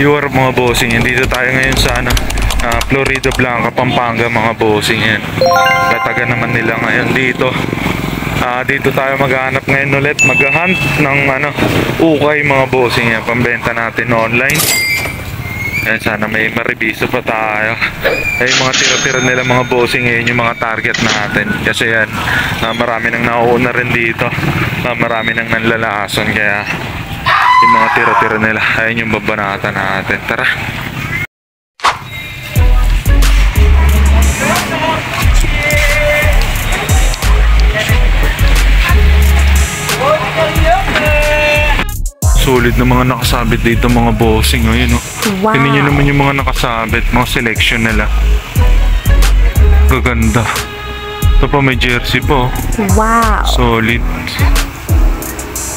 Your mga bossing, dito tayo ngayon sa Florida Blanca, Pampanga mga bossing yan. Kataga naman nila ngayon dito. Dito tayo maghanap ngayon ulit, mag-hunt ng ukay mga bossing yan, pambenta natin online. Ayan, sana may maribiso pa tayo. Ay, mga tira-tira nila mga bossing, ngayon yung mga target natin. Kasi yan, marami nang nauuna rin dito. Marami nang nanlalason, kaya yung mga tira-tira nila, ayun yung babanatan natin. Tara! Solid na mga nakasabit dito mga bossing. Ayun, oh. Wow. Tingnan nyo naman yung mga nakasabit, mga selection nila. Gaganda. Ito pa may jersey po. Wow. Solid.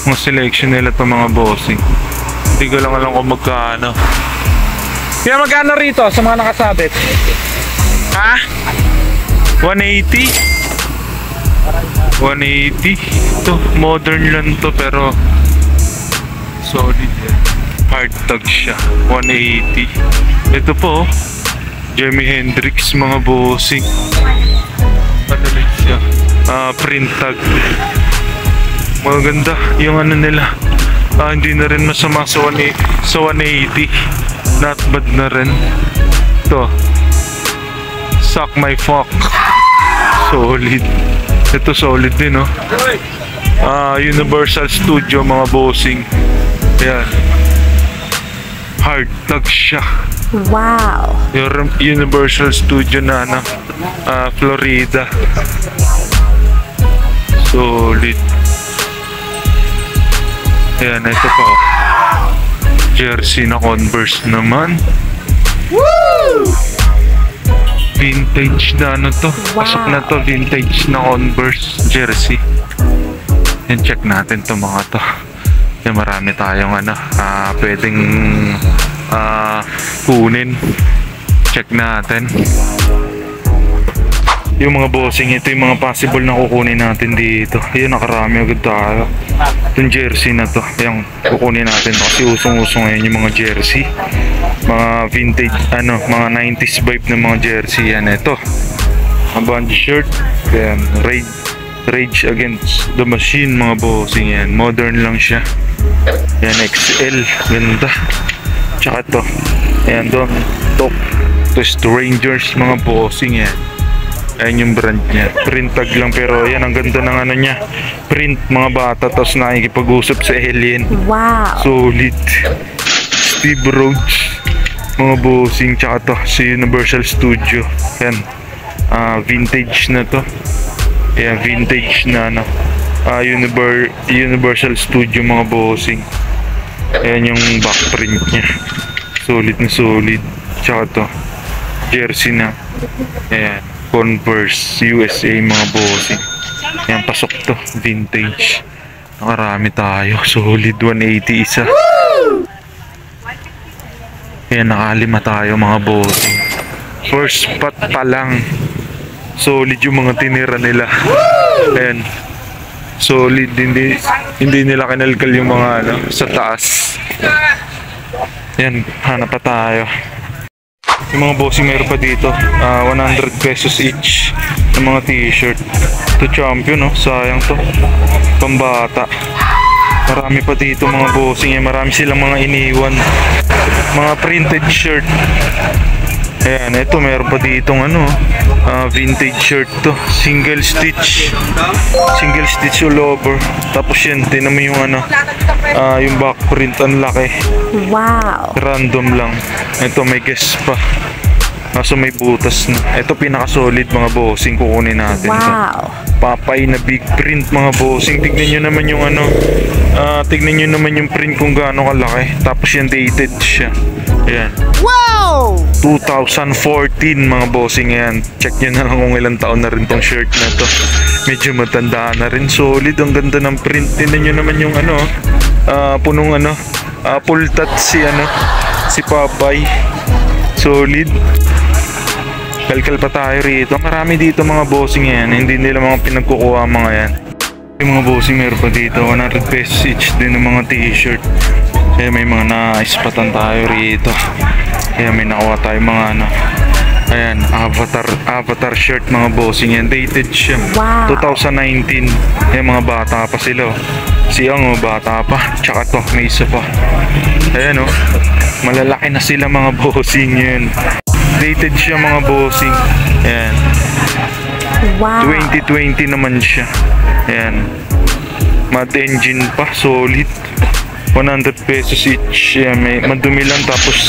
Mga selection nila ito mga bossing. Hindi ko lang alam kung magkano. Kaya magkano rito sa mga nakasabit? Ha? 180? 180? Ito, modern lang to pero solid. Hard tag siya. 180. Ito po, Jimi Hendrix mga bossing. Madalit siya. Print tag. Maganda yung nila. Hindi na rin masama sa 180. Not bad na rin. Ito, Suck My Fuck. Solid. Ito solid din, no? Universal Studio mga bossing. Ayan. Hard tag siya. Wow. Yung Universal Studio na Florida. Solid. Ayan, ito po. Jersey na Converse naman. Woo! Vintage na to. Wow. Pasok na to, vintage na Converse jersey. Yan, check natin to mga to. Yan, marami tayong pwedeng kunin. Check natin. Yung mga bossing, ito yung mga possible na kukunin natin dito. Ayun, nakarami agad tayo. Itong jersey na to, yung kukunin natin to kasi usong-usong ngayon yung mga jersey. Mga vintage, mga 90s vibe na mga jersey. Yan, ito. Mga band shirt. Yan, Rage Against the Machine mga bossing yan. Modern lang siya. Yan, XL. Ganda. Tsaka to. Ayan, doon. Top. To Strangers mga bossing yan. Ayan yung brand niya. Print tag lang pero yan, ang ganda ng niya. Print mga bata tapos nakikipag-usap sa alien. Wow. Solid. Steve Rhodes mga bossing. Tsaka to si Universal Studio. Yan. Vintage na to. Ayan, vintage na Universal Studio mga bossing. Ayan yung backprint niya. Solid na solid. Tsaka to jersey na. Ayan, Converse USA mga bossing. Ayan, pasok to. Vintage. Nakarami tayo. Solid 180 isa. Ayan, nakalima tayo mga bossing. First spot pa lang. Solid yung mga tinira nila. Ayan. Solid. Hindi nila kinalkal yung mga sa taas. Ayan, hanap pa tayo. Yung mga bossing meron pa dito. 100 pesos each ng mga t-shirt. Ito champion, no? Sayang to. Pambata. Marami pa dito mga bossing. Marami silang mga iniwan. Mga printed shirt. Ayan, ito meron pa ditong vintage shirt to. Single stitch all over. Tapos yan, tinan mo yung yung back print, ang laki. Wow. Random lang. Ito may guess pa. Kaso may butas na. Ito pinaka-solid mga bossing, kukunin natin. Wow. Papay na big print mga bossing. Tignan nyo naman yung tignan nyo naman yung print kung gaano kalaki. Tapos yan dated siya. Ayan. Wow! 2014 mga bossing yan. Check nyo na lang kung ilang taon na rin tong shirt na to. Medyo matanda na rin. Solid, ang ganda ng print. Tignan nyo naman yung punong pultat si Papay. Solid. Kalkal pa tayo rito. Marami dito mga bossing yan. Hindi nila mga pinagkukuha mga yan. Yung mga bossing meron pa dito. 100 pesos each din ng mga t-shirt. Kaya may mga na-ispatan tayo rito. Kaya may nakuha tayo mga ano. Ayan, avatar shirt mga bossing yan. Dated siya. Wow. 2019. Kaya mga bata pa sila. Si Ang bata pa. Tsaka to, may isa pa. Ayan malalaki na sila mga bossing yan. Dated siya mga bossing. Ayan. Wow. 2020 naman siya. Ayan. Matte engine pa, solid. 100 pesos each. Ayan, may madumi lang tapos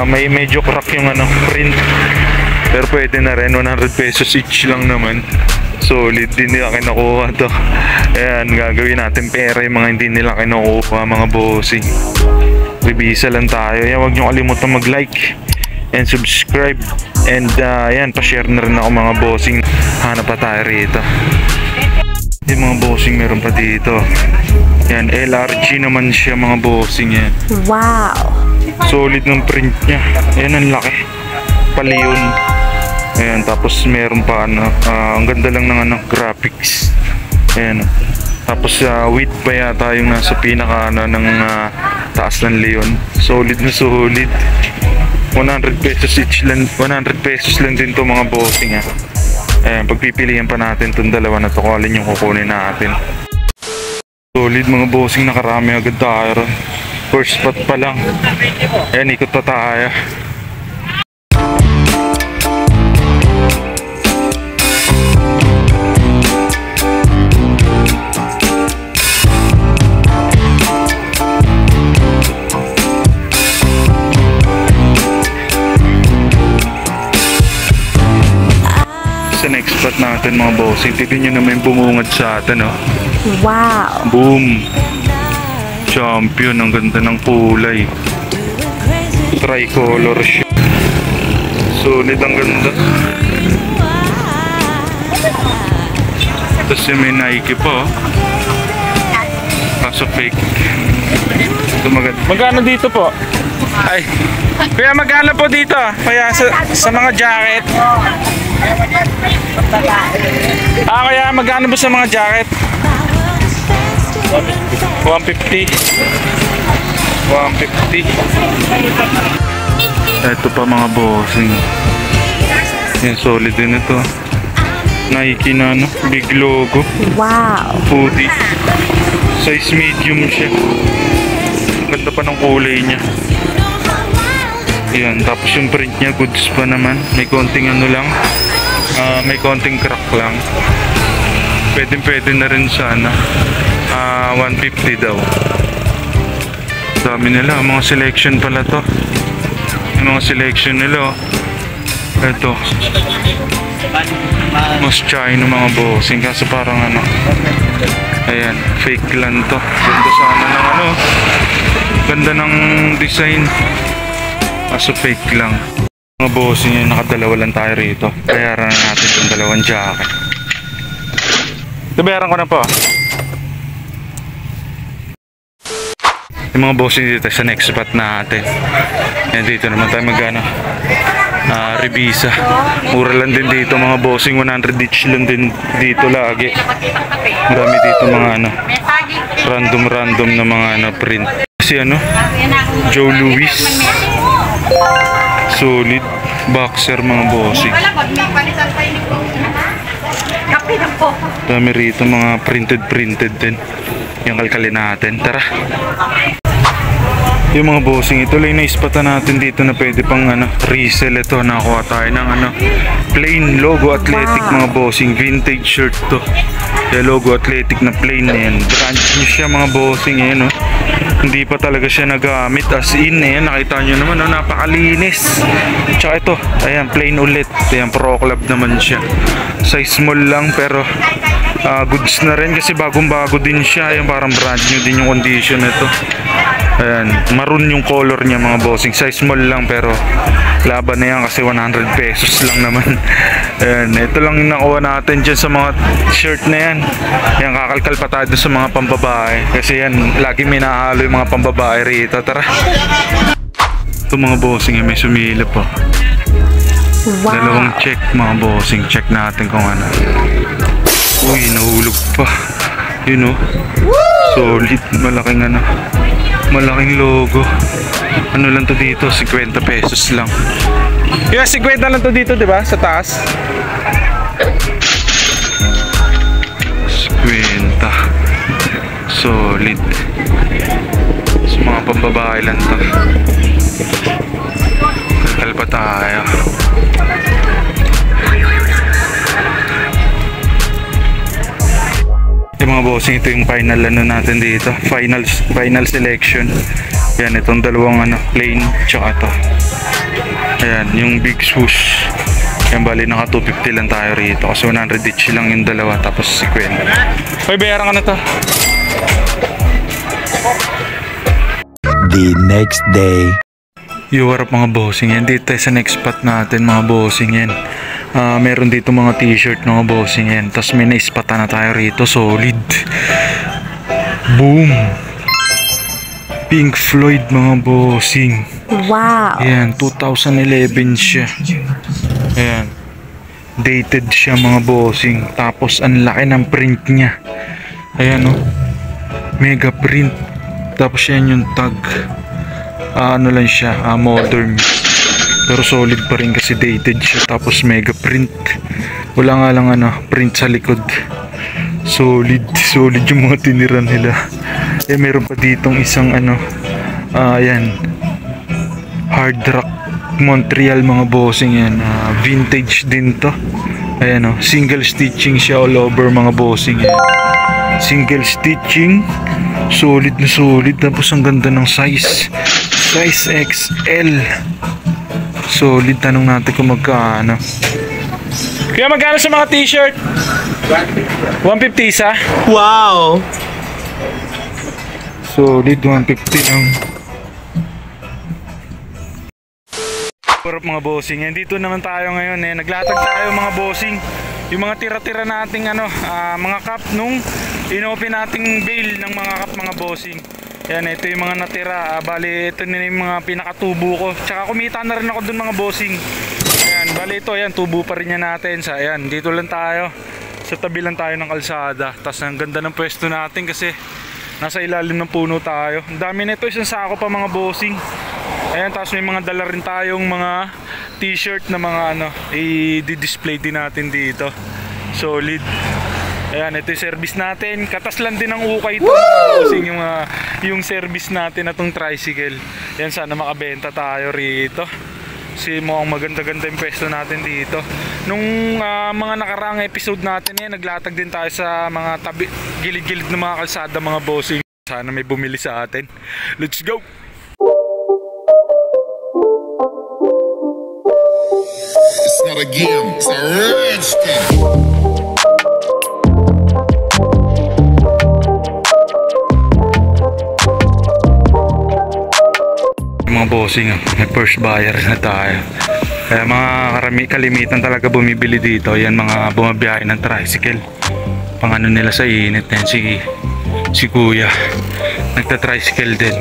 may medyo crack yung print. Pero pwede na rin, 100 pesos each lang naman. Solid din nila kinukuha to. Ayan, gagawin natin pera yung mga hindi nila kinukuha mga bossing. Revisa lang tayo. Ayan, huwag nyo kalimutan mag-like and subscribe. And ayan, pa-share na rin ako mga bossing. Hanap pa tayo rito. Yung mga bossing meron pa dito. Ayan, LRG naman siya mga bossing yan. Wow. Solid ng print niya. Ayan, ang laki. Paliyon. Ayan, tapos meron pa ang ganda lang ng graphics. Ayan. Tapos width pa yata yung nasa pinaka ng taas ng leon. Solid na solid. 100 pesos each lang. 100 pesos lang din to mga bossing ha. Ayan, pagpipilian pa natin tong dalawa na to kung alin yung kukunin natin. Solid mga bossing, nakarami agad tayo. First spot pa lang. Ayan, ikot pa tayo. Sa next spot natin mga bossing, tignan nyo naman yung bumungad sa atin Wow. Boom. Champion, ang ganda ng kulay. Tricolor siya. Solid, ang ganda. Tapos may Nike pa kaso fake. Ito maganda. Magkano dito po? Ay, kaya magkano po dito? Kaya sa mga jacket. Kaya magkano ba sa mga jacket? 150. 150. Ito pa mga bossing. Yan, solid din ito. Nike na big logo. Wow. Hoodie. Size medium siya. Ganda pa ng kulay niya. Yan, tapos yung print niya goods pa naman. May konting lang. May konting crack lang. Pwede na rin sana. 150 daw. Dami nila, mga selection pala to. Yung mga selection nila ito mas China mga bossing kasi parang ayan, fake lang to. Ganda sana ng ganda ng design kaso fake lang mga bossing. Yun, nakadalawa lang tayo rito. Bayaran na natin itong dalawang jacket. Bayaran ko na po. Yung mga bossing dito sa next spot natin. Yan, dito naman tayo revisa. Mura lang din dito mga bossing, 100 each lang din dito lagi. Marami dito mga random na mga print. Kasi Joe Louis. Solid boxer mga bossing. Dami rito mga printed din. Yung kalkalin natin. Tara. Yung mga bossing, ito lang na-ispatan natin dito na pwede pang resell. Ito, nakakuha tayo ng plain logo athletic mga bossing. Vintage shirt to. Kaya logo athletic na plain na yan. Brand new siya mga bossing. Ayan, hindi pa talaga siya nagamit as in. Ayan, nakita nyo naman, napakalinis. Tsaka ito, ayan, plain ulit. Ayan, Pro Club naman siya. Size small lang pero goods na rin kasi bagong-bago din siya. Ayan, parang brand new din yung condition nito. Ayan, maroon yung color niya mga bossing. Size small lang pero laban na yan kasi 100 pesos lang naman. Ayan, ito lang yung nakuha natin dyan sa mga shirt na yan. Ayan, kakalkal pa tayo sa mga pambabae kasi yan, lagi may nahalo yung mga pambabae rito. Tara. Ito mga bossing, may sumila po. Wow. Dalawang check mga bossing. Check natin kung Uy, nahulog pa. Yun o. Solid. Malaking ano. Malaking logo. Ano lang to dito? 50 pesos lang. Yeah, 50 lang to dito, di ba? Sa taas. 50. Solid. Sa mga pambabae lang to. Kalkal pa tayo. Yung mga bossing, ito yung final ano natin dito. Final selection. Yan, itong dalawang ano, plain tsaka ito. Ayan, yung big swoosh. Yan, bali naka 250 lang tayo rito. Kasi 100 each lang yung dalawa. Tapos 50. Hoy, bayaran ka na to. The next day. Yo, what up mga bossing? Yan, dito tayo sa next spot natin mga bossing yan. Meron dito mga t-shirt mga bossing yan. Tapos may naispata na tayo rito. Solid. Boom. Pink Floyd mga bossing. Wow. Ayan, 2011 siya. Ayan. Dated siya mga bossing. Tapos ang laki ng print niya. Ayan o. Mega print. Tapos yan yung tag. Ano lang siya, modern. Pero solid pa rin kasi dated siya. Tapos mega print. Wala nga lang ano, print sa likod. Solid yung mga tinira nila. Eh meron pa ditong isang ano, ayan, Hard Rock Montreal mga bossing yan. Vintage din to. Ayan o, single stitching siya all over mga bossing yan. Single stitching. Solid na solid. Tapos ang ganda ng size XL. Solid. Tanong natin kung magkano. Kaya magkano sa mga t-shirt? 150 isa? Wow! Solid, 150 lang. Parap mga bossing. Dito naman tayo ngayon eh. Naglatag tayo mga bossing. Yung mga tira-tira nating ano, mga cup nung inopen nating bale ng mga cup mga bossing. Yan, ito yung mga natira. Bali, ito na yung mga pinakatubo ko. Tsaka kumita na rin ako dun mga bossing. Ayan, bali ito, ayan, tubo pa rin yan natin. Sa, ayan, dito lang tayo. Sa tabi lang tayo ng kalsada. Tapos ang ganda ng pwesto natin kasi nasa ilalim ng puno tayo. Ang dami nito, isang sako pa mga bossing. Ayan, tapos may mga dala rin tayong mga t-shirt na mga ano, i-display din natin dito. Solid. Ayan, ito yung service natin. Katas lang din ang ukay ito. Bossing yung service natin na itong tricycle. Ayan, sana makabenta tayo rito. Kasi mukhang maganda-ganda yung pwesto natin dito. Nung mga nakaraang episode natin yan, naglatag din tayo sa mga gilid-gilid ng mga kalsada mga bossing. Sana may bumili sa atin. Let's go! It's not a game, it's a rich thing. Mga bossing, may first buyer na tayo. Kaya mga kalimitan talaga bumibili dito. Yan mga bumabiyahe ng tricycle. Pang ano nila sa init yan, si kuya nagta-tricycle din.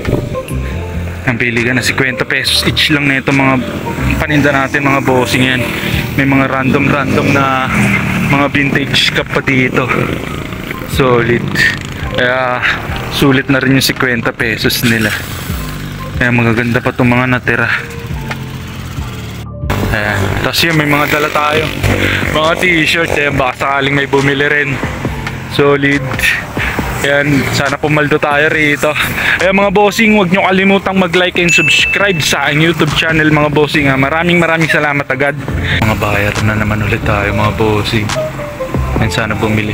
Ang pili ka na 50 pesos each lang na ito mga paninda natin mga bossing yan. May mga random na mga vintage cup pa dito. Solid. Kaya sulit na rin yung 50 pesos nila. Kaya magaganda pa itong mga natira. Ayan. Tapos yun, may mga dala tayo mga t-shirt. Baka sakaling may bumili rin. Solid. Ayan, sana pumaldo tayo rito. Ayan mga bossing, huwag nyo kalimutang mag-like and subscribe sa aking YouTube channel mga bossing. Maraming salamat agad. Mga buyer na naman ulit tayo mga bossing. Ayan, sana bumili.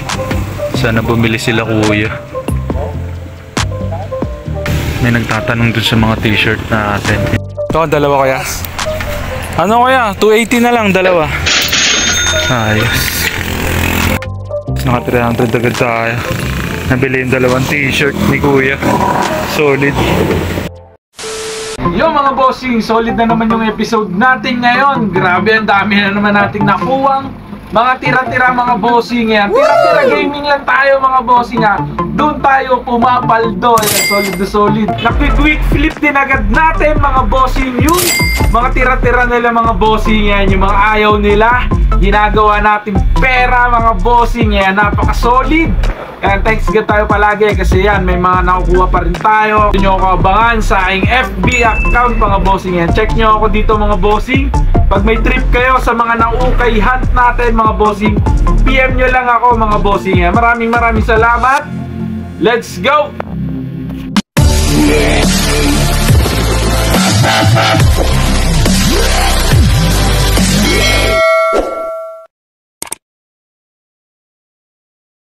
Sana bumili sila kuya. May nagtatanong dun sa mga t-shirt natin. Ito, dalawa kaya? Ano kaya? 280 na lang, dalawa. Ayos. Naka 300 agad tayo. Nabili yung dalawang t-shirt ni kuya. Solid. Yo mga bossing, solid na naman yung episode natin ngayon. Grabe, ang dami na naman nating nakuwang mga tira-tira mga bossing yan. Tira-tira gaming lang tayo mga bossing ha. Doon tayo pumapaldo. Yan, solid na solid. Naki-quick flip din agad natin mga bossing yun. mga tira-tira nila mga bossing yan, yung mga ayaw nila, ginagawa natin pera mga bossing yan, napaka-solid. Kaya thanks God tayo palagi kasi yan, may mga nakukuha pa rin tayo. Huwag nyo ako abangan sa aking FB account mga bossing yan. Check nyo ako dito mga bossing. Pag may trip kayo sa mga naukay hunt natin mga bossing, PM nyo lang ako mga bossing yan. Maraming salamat. Let's go!